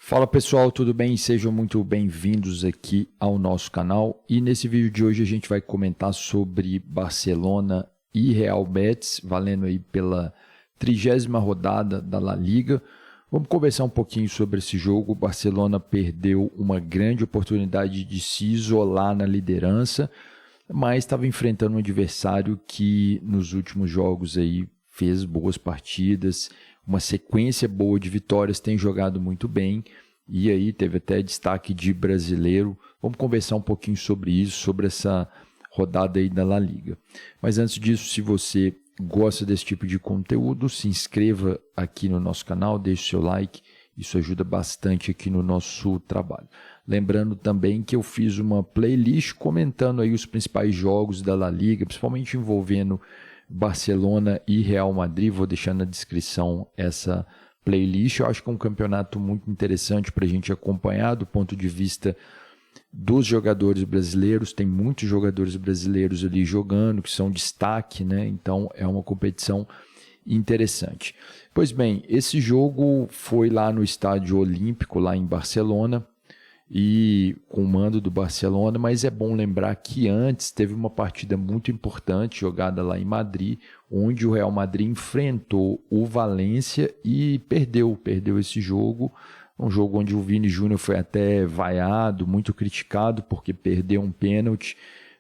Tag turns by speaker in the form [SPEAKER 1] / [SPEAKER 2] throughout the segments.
[SPEAKER 1] Fala pessoal, tudo bem? Sejam muito bem-vindos aqui ao nosso canal e nesse vídeo de hoje a gente vai comentar sobre Barcelona e Real Betis, valendo aí pela 30ª rodada da La Liga. Vamos conversar um pouquinho sobre esse jogo. O Barcelona perdeu uma grande oportunidade de se isolar na liderança, mas estava enfrentando um adversário que nos últimos jogos aí fez boas partidas, uma sequência boa de vitórias, tem jogado muito bem e aí teve até destaque de brasileiro. Vamos conversar um pouquinho sobre isso, sobre essa rodada aí da La Liga. Mas antes disso, se você gosta desse tipo de conteúdo, se inscreva aqui no nosso canal, deixe seu like, isso ajuda bastante aqui no nosso trabalho. Lembrando também que eu fiz uma playlist comentando aí os principais jogos da La Liga, principalmente envolvendo Barcelona e Real Madrid. Vou deixar na descrição essa playlist. Eu acho que é um campeonato muito interessante para a gente acompanhar do ponto de vista dos jogadores brasileiros. Tem muitos jogadores brasileiros ali jogando, que são destaque, né? Então é uma competição interessante. Pois bem, esse jogo foi lá no Estádio Olímpico, lá em Barcelona, e com o mando do Barcelona, mas é bom lembrar que antes teve uma partida muito importante jogada lá em Madrid, onde o Real Madrid enfrentou o Valência e perdeu esse jogo, um jogo onde o Vini Júnior foi até vaiado, muito criticado porque perdeu um pênalti,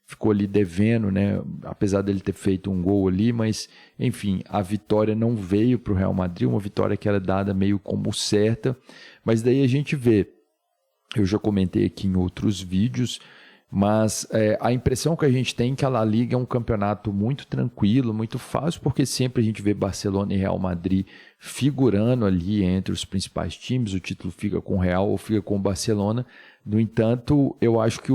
[SPEAKER 1] ficou ali devendo, né? Apesar dele ter feito um gol ali, mas enfim, a vitória não veio para o Real Madrid, uma vitória que era dada meio como certa, mas daí a gente vê, eu já comentei aqui em outros vídeos, mas a impressão que a gente tem é que a La Liga é um campeonato muito tranquilo, muito fácil, porque sempre a gente vê Barcelona e Real Madrid figurando ali entre os principais times, o título fica com o Real ou fica com o Barcelona. No entanto, eu acho que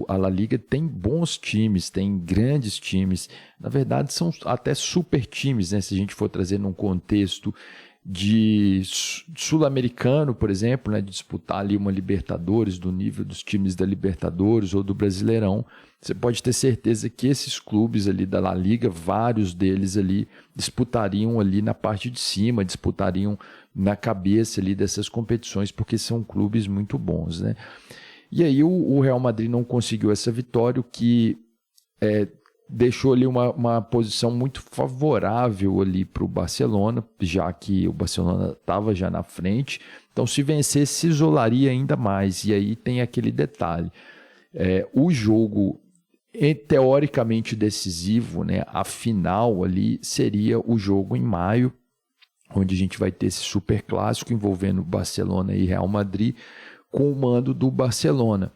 [SPEAKER 1] a La Liga tem bons times, tem grandes times, na verdade são até super times, né? Se a gente for trazer num contexto de sul-americano, por exemplo, né, de disputar ali uma Libertadores, do nível dos times da Libertadores ou do Brasileirão, você pode ter certeza que esses clubes ali da La Liga, vários deles ali disputariam ali na parte de cima, disputariam na cabeça ali dessas competições, porque são clubes muito bons, né? E aí o Real Madrid não conseguiu essa vitória, o que deixou ali uma posição muito favorável ali para o Barcelona, já que o Barcelona estava já na frente. Então, se vencer, se isolaria ainda mais. E aí tem aquele detalhe. O jogo teoricamente decisivo, né, a final ali, seria o jogo em maio, onde a gente vai ter esse super clássico envolvendo Barcelona e Real Madrid, com o mando do Barcelona.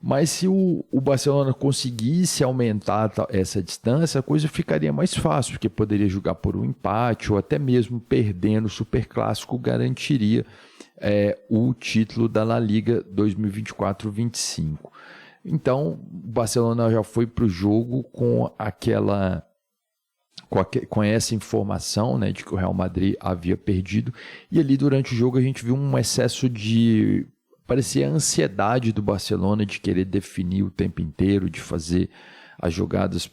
[SPEAKER 1] Mas se o Barcelona conseguisse aumentar essa distância, a coisa ficaria mais fácil, porque poderia jogar por um empate ou até mesmo perdendo o Superclássico garantiria o título da La Liga 2024-25. Então, o Barcelona já foi para o jogo com essa informação, né, de que o Real Madrid havia perdido, e ali durante o jogo a gente viu um excesso de... parecia a ansiedade do Barcelona de querer definir o tempo inteiro, de fazer as jogadas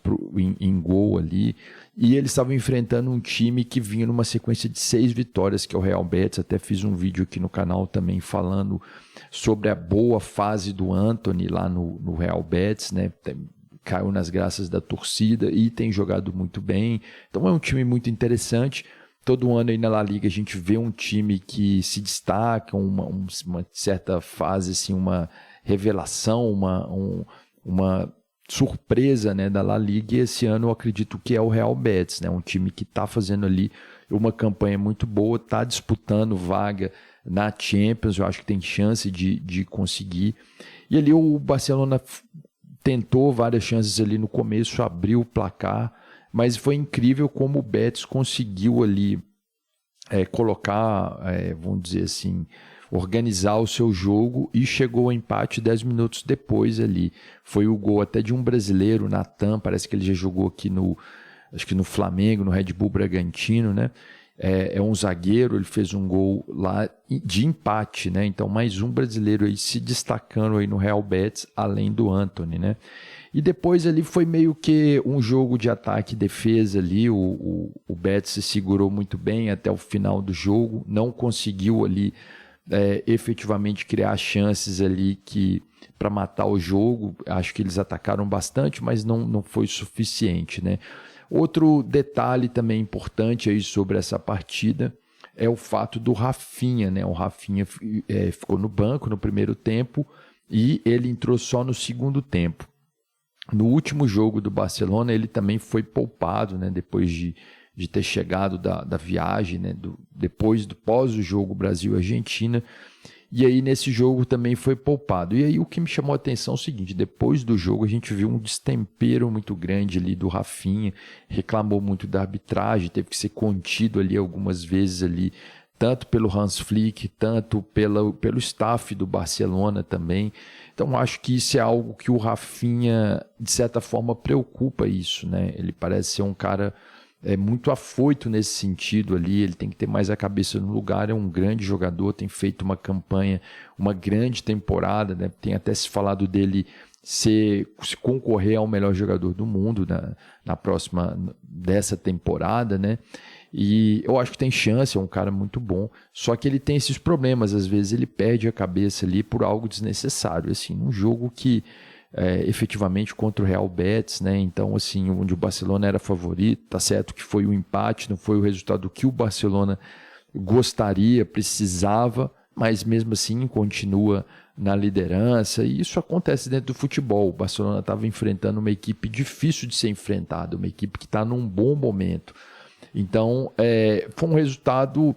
[SPEAKER 1] em gol ali. E eles estavam enfrentando um time que vinha numa sequência de 6 vitórias, que é o Real Betis. Até fiz um vídeo aqui no canal também falando sobre a boa fase do Antony lá no Real Betis, né? Caiu nas graças da torcida e tem jogado muito bem. Então é um time muito interessante. Todo ano aí na La Liga a gente vê um time que se destaca, uma certa fase, assim, uma revelação, uma surpresa, né, da La Liga, e esse ano eu acredito que é o Real Betis, né, um time que está fazendo ali uma campanha muito boa, está disputando vaga na Champions, eu acho que tem chance de conseguir. E ali o Barcelona tentou várias chances ali no começo, abriu o placar, mas foi incrível como o Betis conseguiu ali colocar, vamos dizer assim, organizar o seu jogo e chegou ao empate 10 minutos depois ali. Foi o gol até de um brasileiro, Natan, parece que ele já jogou aqui acho que no Flamengo, no Red Bull Bragantino, né? É um zagueiro, ele fez um gol lá de empate, né? Então mais um brasileiro aí se destacando aí no Real Betis, além do Antony, né? E depois ali foi meio que um jogo de ataque e defesa ali, o Betis se segurou muito bem até o final do jogo, não conseguiu ali efetivamente criar chances ali para matar o jogo. Acho que eles atacaram bastante, mas não foi suficiente, né? Outro detalhe também importante aí sobre essa partida é o fato do Rafinha, né? O Rafinha ficou no banco no primeiro tempo e ele entrou só no segundo tempo. No último jogo do Barcelona, ele também foi poupado, né? Depois de ter chegado da viagem, né? Pós o jogo Brasil-Argentina. E aí nesse jogo também foi poupado. E aí o que me chamou a atenção é o seguinte: depois do jogo a gente viu um destempero muito grande ali do Rafinha, reclamou muito da arbitragem, teve que ser contido ali algumas vezes ali, tanto pelo Hans Flick, tanto pelo staff do Barcelona também. Então acho que isso é algo que o Rafinha, de certa forma, preocupa isso, né? Ele parece ser um cara muito afoito nesse sentido ali, ele tem que ter mais a cabeça no lugar, é um grande jogador, tem feito uma campanha, uma grande temporada, né? Tem até se falado dele se concorrer ao melhor jogador do mundo na próxima dessa temporada, né? E eu acho que tem chance, é um cara muito bom, só que ele tem esses problemas, às vezes ele perde a cabeça ali por algo desnecessário, assim, num jogo que efetivamente contra o Real Betis, né? Então, assim, onde o Barcelona era favorito, tá certo que foi o empate, não foi o resultado que o Barcelona gostaria, precisava, mas mesmo assim continua na liderança, e isso acontece dentro do futebol. O Barcelona estava enfrentando uma equipe difícil de ser enfrentada, uma equipe que está num bom momento. Então, foi um resultado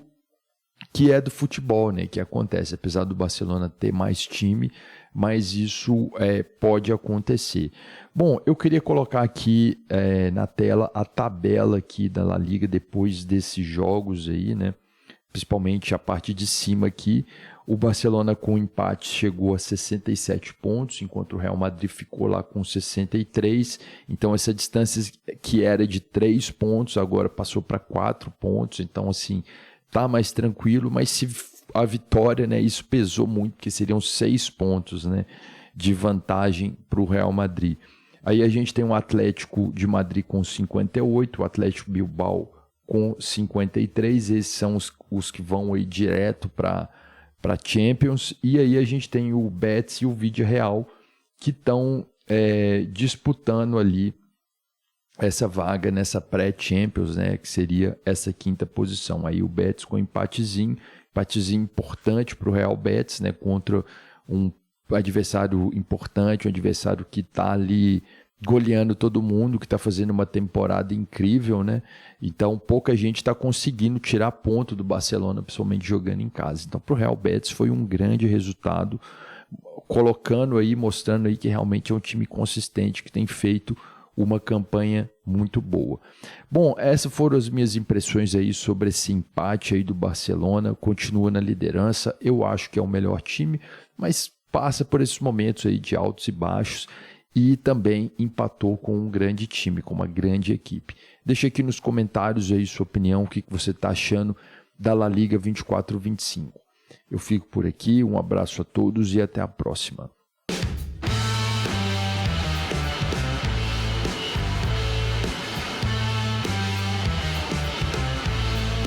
[SPEAKER 1] que é do futebol, né? Que acontece, apesar do Barcelona ter mais time, mas isso pode acontecer. Bom, eu queria colocar aqui na tela a tabela aqui da La Liga depois desses jogos aí, né? Principalmente a parte de cima aqui. O Barcelona com empate chegou a 67 pontos, enquanto o Real Madrid ficou lá com 63. Então essa distância que era de 3 pontos agora passou para 4 pontos. Então assim, tá mais tranquilo, mas se a vitória, né, isso pesou muito, porque seriam 6 pontos, né, de vantagem para o Real Madrid. Aí a gente tem o Atlético de Madrid com 58, o Atlético Bilbao com 53, esses são os que vão aí direto para Champions, e aí a gente tem o Betis e o Villarreal que estão disputando ali essa vaga nessa pré-Champions, né, que seria essa quinta posição. Aí o Betis com empatezinho importante para o Real Betis, né, contra um adversário importante, um adversário que está ali goleando todo mundo, que está fazendo uma temporada incrível, né? Então pouca gente está conseguindo tirar ponto do Barcelona, principalmente jogando em casa. Então para o Real Betis foi um grande resultado, colocando aí, mostrando aí que realmente é um time consistente, que tem feito uma campanha muito boa. Bom, essas foram as minhas impressões aí sobre esse empate aí do Barcelona. Continua na liderança, eu acho que é o melhor time, mas passa por esses momentos aí de altos e baixos, e também empatou com um grande time, com uma grande equipe. Deixa aqui nos comentários aí sua opinião, o que você está achando da La Liga 24-25. Eu fico por aqui, um abraço a todos e até a próxima.